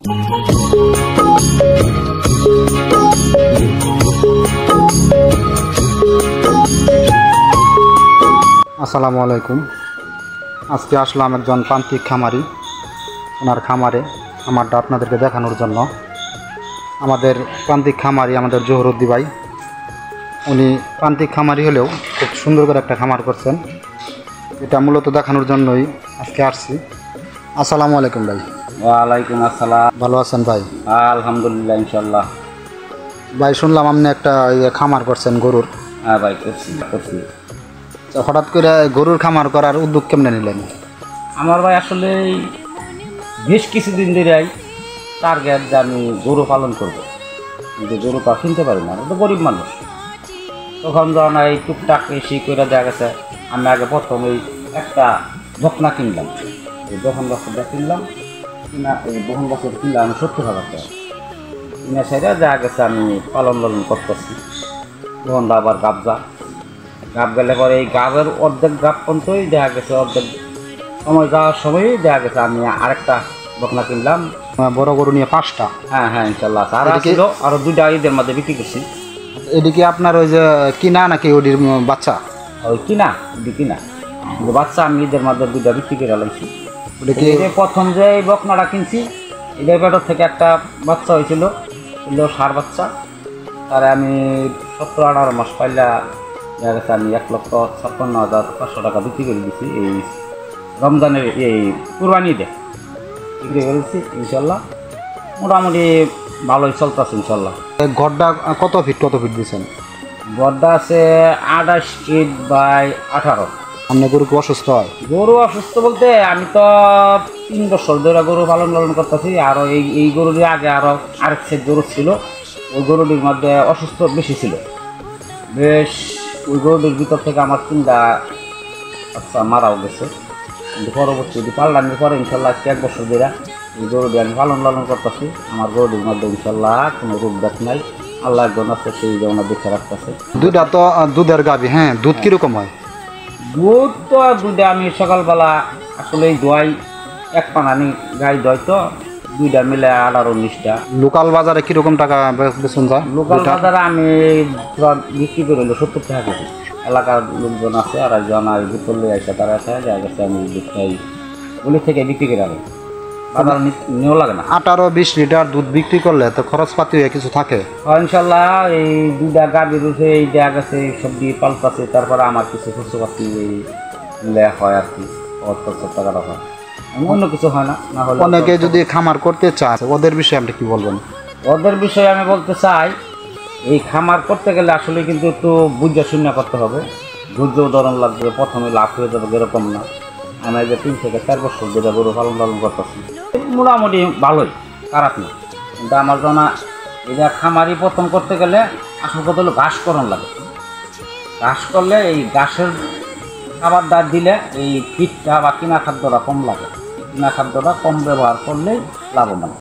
আসসালামু আলাইকুম। আজকে আসলাম একজন প্রান্তিক খামারি, ওনার খামারে খামারটা আপনাদেরকে দেখানোর জন্য। আমাদের প্রান্তিক খামারি আমাদের জহুরুদ্দি ভাই, উনি প্রান্তিক খামারি হলেও খুব সুন্দর করে একটা খামার করছেন। এটা মূলত দেখানোর জন্যই আজকে আসছি। আসসালামু আলাইকুম ভাই। ওয়ালাইকুম আসসালাম। ভালো আছেন ভাই? আলহামদুলিল্লাহ, ইনশাল্লাহ। ভাই শুনলাম আপনি একটা খামার করছেন গরুর। হ্যাঁ ভাই, করছি। তো হঠাৎ করে গরুর খামার করার উদ্যোগ কেমনে নিলেন? আমার ভাই আসলে বেশ কিছুদিন ধরেই টার্গেট যে আমি গরু পালন করব, কিন্তু গরু তো কিনতে পারি না, আমি তো গরিব মানুষ। তখন যখন এই টুকটাক এসে করে দেখা গেছে, আমি আগে প্রথমেই একটা বকনা কিনলাম। এই বহন বছরটা কিনলাম, এই বহন বছর কিনলাম আমি 70,000 টাকা। কিনা সেটা দেখা গেছে আমি পালন করতেছি। বহন আবার গাব গেলে পরে এই গাবের অর্ধেক গাব পর্যন্তই দেখা গেছে, অর্ধেক সময় যাওয়ার সময়ই দেখা গেছে আমি আরেকটা বকনা কিনলাম। বড় গরু নিয়ে 5টা? হ্যাঁ ইনশাল্লাহ। আর ছিল আরও 2টা ঈদের মধ্যে বিক্রি করছি। এদিকে আপনার ওই যে কিনা নাকি ওটির বাচ্চা? ওই কিনা, কিনা, কিন্তু বাচ্চা আমি ঈদের মধ্যে 2টা বিক্রি করে আলাইছি। ওদিকে প্রথম যে এই বকনাটা কিনছি, এদের পেটর থেকে একটা বাচ্চা হয়েছিল, ষাঁড় বাচ্চা। তারে আমি 17-18 মাস পাইলা দেখা গেছে আমি 1,56,500 টাকা বিক্রি করে দিচ্ছি। এই রমজানের এই কুরবানিতে বিক্রি করেছি। ইনশাল্লাহ মোটামুটি ভালোই চলতেছে ইনশাল্লাহ। ঘরটা কত ফিট দিয়েছেন? গড়টা আছে 28 ফিট বাই 18। আপনার গরু কি অসুস্থ হয়? গরু অসুস্থ বলতে আমি তো 3 বছর ধরে গরু পালন করতেছি। আরও এই গরুর আগে আরও আরেক সেট গরু ছিল, ওই গরুটির মধ্যে অসুস্থ বেশি ছিল বেশ। ওই গরুটির ভিতর থেকে আমার 3টা বাচ্চা মারাও গেছে। কিন্তু পরবর্তীতে পাল্টানোর পরে ইনশাল্লাহ 1 বছর ধরে এই গরুটি আমি পালন করতেছি। আমার গরুটির মধ্যে ইনশাল্লাহ কোনো রোগ ব্যাধ নাই। আল্লাহ একজন আছে, সেই জন্য দেখে রাখতেছে। দুইটা তো দুধের গাভী। হ্যাঁ, দুধ কীরকম হয়? দুধ তো 2টা আমি সকালবেলা আসলে দোয়াই, 1 পানানি গাই দোয়, তো 2টা মিলে 18-19টা। লোকাল বাজারে কীরকম টাকা বেতন যায়? লোকাল বাজারে আমি বিক্রি করে হলো 70 টাকা কেজি। এলাকার লোকজন আছে আর একজন আর বিপল্লে আসে, তারা আছে দেখা গেছে আমি গুলি থেকে বিক্রি করে আনি, বাজার নেওয়া লাগে না। 18-20 লিটার দুধ বিক্রি করলে তো খরচপাতি হয়ে কিছু থাকে? ইনশাল্লাহ এই 2টা গাভী রয়েছে, এই দেখা গেছে সবজি পাল্টাছে, তারপরে আমার কিছু শস্যপাতি মিলে হয় আর কি, 70 টাকা হয়, অন্য কিছু হয় না। না হলে অনেকে যদি খামার করতে চায়, ওদের বিষয়ে আপনি কি বলবেন? ওদের বিষয়ে আমি বলতে চাই, এই খামার করতে গেলে আসলে কিন্তু একটু বুঝে শূন্য করতে হবে, ধৈর্য ধরন লাগবে। প্রথমে লাভ হয়ে যাবে এরকম না। আমি যে 3 থেকে 4 বছর যেটা গরু পালন করতেছি, মোটামুটি ভালোই, খারাপ না। কিন্তু আমার জানা এটা খামারি প্রথম করতে গেলে আসল কথা হলো ঘাস করণ লাগে। ঘাস করলে এই ঘাসের খাবারটা দিলে এই ফিটটা বা কিনা খাদ্যটা কম লাগে। কিনা খাদ্যটা কম ব্যবহার করলেই লাভবান।